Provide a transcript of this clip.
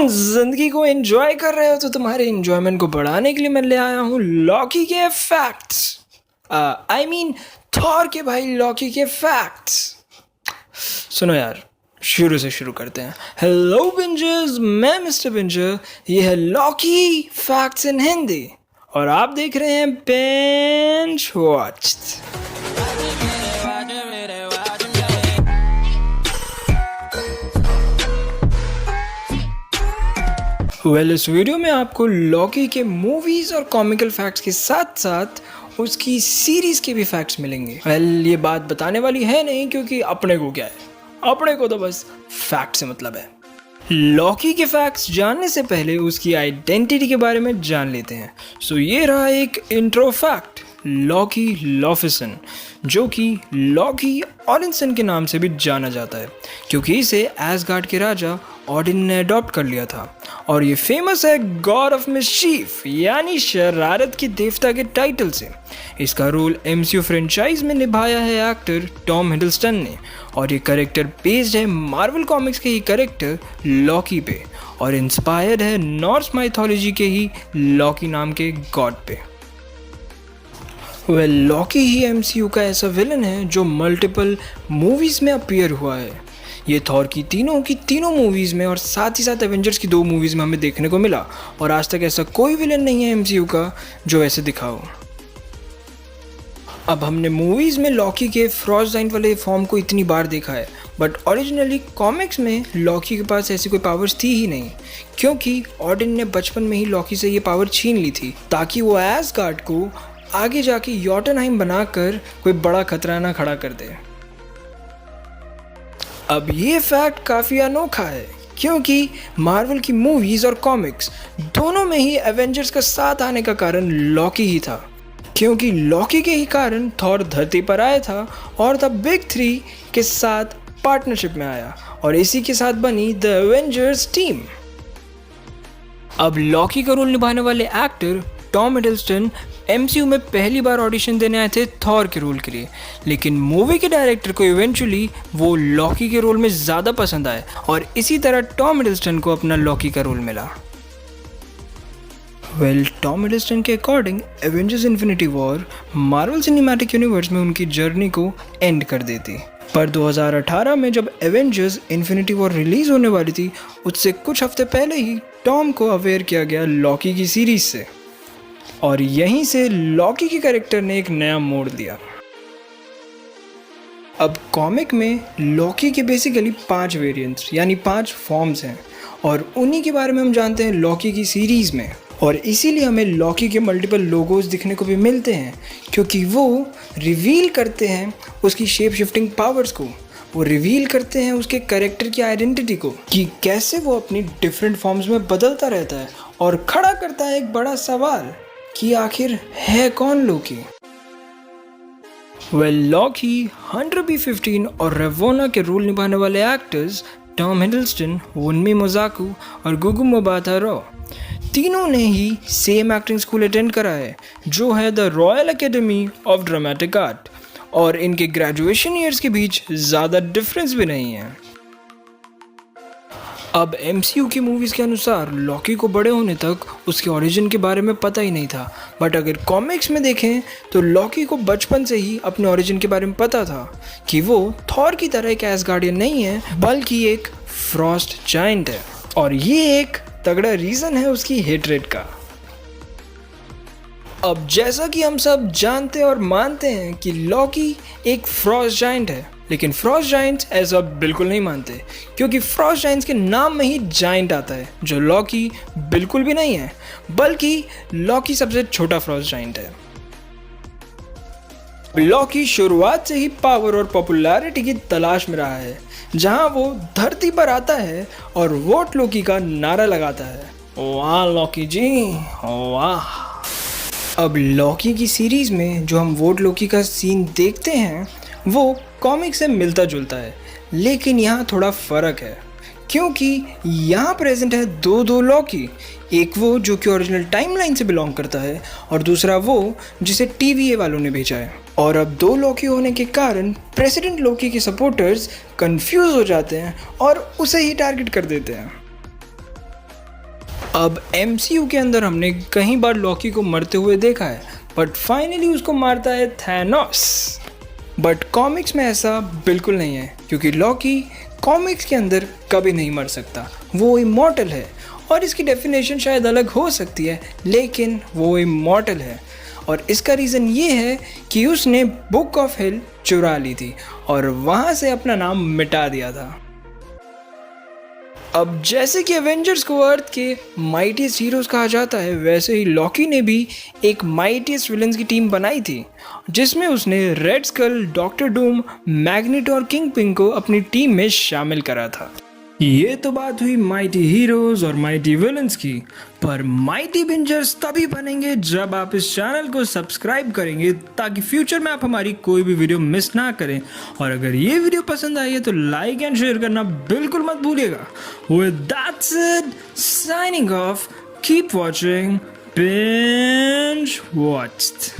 जिंदगी को एंजॉय कर रहे हो तो तुम्हारे एंजॉयमेंट को बढ़ाने के लिए मैं ले आया हूँ लॉकी के फैक्ट्स। आई मीन थॉर के भाई लॉकी के फैक्ट्स। सुनो यार, शुरू से शुरू करते हैं। हेलो बिंजर्स, मैं मिस्टर बिंजर। ये है लॉकी फैक्ट्स इन हिंदी और आप देख रहे हैं बेंच वॉच्ड। इस वीडियो में आपको लॉकी के मूवीज़ और कॉमिकल फैक्ट्स के साथ साथ उसकी सीरीज़ के भी फैक्ट्स मिलेंगे। ये बात बताने वाली है नहीं, क्योंकि अपने को क्या है, अपने को तो बस फैक्ट से मतलब है। लॉकी के फैक्ट्स जानने से पहले उसकी आइडेंटिटी के बारे में जान लेते हैं। ये रहा एक इंट्रो फैक्ट। लॉकी लॉफिसन, जो कि लॉकी ऑडिन्सन के नाम से भी जाना जाता है, क्योंकि इसे एसगार्ड के राजा ऑडिन ने अडॉप्ट कर लिया था और ये फेमस है गॉड ऑफ मिस्चीफ यानी शरारत के देवता के टाइटल से। इसका रोल एमसीयू फ्रेंचाइज में निभाया है एक्टर टॉम हिडलस्टन ने और ये कैरेक्टर बेस्ड है मार्वल कॉमिक्स के ही कैरेक्टर लॉकी पे और इंस्पायर्ड है नॉर्स माइथोलॉजी के ही लॉकी नाम के गॉड पे। लॉकी ही एमसीयू का ऐसा विलन है जो मल्टीपल मूवीज़ में अपीयर हुआ है। ये थॉर की तीनों मूवीज़ में और साथ ही साथ एवेंजर्स की 2 मूवीज़ में हमें देखने को मिला और आज तक ऐसा कोई विलन नहीं है एमसीयू का जो ऐसे दिखा हो। अब हमने मूवीज़ में लॉकी के फ्रॉस्ट जाइंट वाले फॉर्म को इतनी बार देखा है, बट ओरिजिनली कॉमिक्स में लॉकी के पास ऐसी कोई पावर्स थी ही नहीं, क्योंकि ऑडिन ने बचपन में ही लॉकी से ये पावर छीन ली थी ताकि वो एसगार्ड को आगे जाके योटनहाइम बनाकर कोई बड़ा खतरा ना खड़ा कर दे। अब ये फैक्ट काफ़ी अनोखा है, क्योंकि मार्वल की मूवीज़ और कॉमिक्स दोनों में ही एवेंजर्स का साथ आने का कारण लॉकी ही था, क्योंकि लॉकी के ही कारण थॉर धरती पर आया था और द बिग 3 के साथ पार्टनरशिप में आया और इसी के साथ बनी द एवेंजर्स टीम। अब लॉकी का रोल निभाने वाले एक्टर टॉम हिडलस्टन एमसीयू में पहली बार ऑडिशन देने आए थे थॉर के रोल के लिए, लेकिन मूवी के डायरेक्टर को इवेंचुअली वो लॉकी के रोल में ज़्यादा पसंद आए और इसी तरह टॉम हिडलस्टन को अपना लॉकी का रोल मिला। टॉम हिडलस्टन के according Avengers infinity war Marvel cinematic universe में उनकी जर्नी को एंड कर देती, पर 2018 में जब एवेंजर्स इन्फिनिटी वॉर रिलीज होने वाली थी उससे कुछ हफ्ते पहले ही टॉम को अवेयर किया गया लॉकी की सीरीज से और यहीं से लॉकी के कैरेक्टर ने एक नया मोड़ लिया। अब कॉमिक में लॉकी के बेसिकली 5 वेरिएंट्स यानी 5 फॉर्म्स हैं और उन्हीं के बारे में हम जानते हैं लॉकी की सीरीज़ में, और इसीलिए हमें लॉकी के मल्टीपल लोगोज दिखने को भी मिलते हैं, क्योंकि वो रिवील करते हैं उसकी शेप शिफ्टिंग पावर्स को, वो रिवील करते हैं उसके कैरेक्टर की आइडेंटिटी को कि कैसे वो अपनी डिफरेंट फॉर्म्स में बदलता रहता है और खड़ा करता है एक बड़ा सवाल कि आखिर है कौन लॉकी। लॉकी, हंटर B-15 और रेवोना के रोल निभाने वाले एक्टर्स टॉम हिडलस्टन, वुनमी मोजाकू और गुगु मोबाता रॉ तीनों ने ही सेम एक्टिंग स्कूल अटेंड करा है, जो है the royal academy of dramatic art, और इनके ग्रेजुएशन ईयर्स के बीच ज़्यादा डिफरेंस भी नहीं है। अब एमसीयू की मूवीज़ के अनुसार लॉकी को बड़े होने तक उसके ओरिजिन के बारे में पता ही नहीं था, बट अगर कॉमिक्स में देखें तो लॉकी को बचपन से ही अपने ओरिजिन के बारे में पता था कि वो थॉर की तरह एक एसगार्डियन नहीं है बल्कि एक फ्रॉस्ट जायंट है, और ये एक तगड़ा रीज़न है उसकी हेट्रेड का। अब जैसा कि हम सब जानते और मानते हैं कि लॉकी एक फ्रॉस्ट जायंट है, लेकिन फ्रॉस्ट जायंट्स ऐसा बिल्कुल नहीं मानते, क्योंकि फ्रॉस्ट जायंट्स के नाम में ही जायंट आता है, जो लॉकी बिल्कुल भी नहीं है, बल्कि लॉकी सबसे छोटा फ्रॉस्ट जायंट है। लॉकी शुरुआत से ही पावर और पॉपुलैरिटी की तलाश में रहा है, जहां वो धरती पर आता है और वोट लॉकी का नारा लगाता है। वाह लॉकी जी, वाह। अब लॉकी की सीरीज़ में जो हम वोट लॉकी का सीन देखते हैं वो कॉमिक से मिलता जुलता है, लेकिन यहाँ थोड़ा फ़र्क है, क्योंकि यहाँ प्रेजेंट है दो लॉकी, एक वो जो कि ओरिजिनल टाइमलाइन से बिलोंग करता है और दूसरा वो जिसे TVA वालों ने भेजा है। और अब 2 लॉकी होने के कारण प्रेसिडेंट लॉकी के सपोर्टर्स कंफ्यूज हो जाते हैं और उसे ही टारगेट कर देते हैं। अब MCU के अंदर हमने कई बार लॉकी को मरते हुए देखा है, बट फाइनली उसको मारता है थैनोस। बट कॉमिक्स में ऐसा बिल्कुल नहीं है, क्योंकि लॉकी कॉमिक्स के अंदर कभी नहीं मर सकता। वो इमॉर्टल है, और इसकी डेफिनेशन शायद अलग हो सकती है, लेकिन वो इमॉर्टल है। और इसका रीज़न ये है कि उसने बुक ऑफ हिल चुरा ली थी और वहाँ से अपना नाम मिटा दिया था। अब जैसे कि एवेंजर्स को अर्थ के माइटीएस्ट हीरोज़ कहा जाता है, वैसे ही लॉकी ने भी एक माइटीएस्ट विलन्स की टीम बनाई थी, जिसमें उसने Red Skull, Doctor Doom, Magneto और किंग पिन को अपनी टीम में शामिल करा था। ये तो बात हुई माइटी हीरोज़ और माइटी विलन्स की, पर माइटी एवेंजर्स तभी बनेंगे जब आप इस चैनल को सब्सक्राइब करेंगे, ताकि फ्यूचर में आप हमारी कोई भी वीडियो मिस ना करें। और अगर ये वीडियो पसंद आई है तो लाइक एंड शेयर करना बिल्कुल मत भूलिएगा। With that said, signing off, keep watching, binge watched.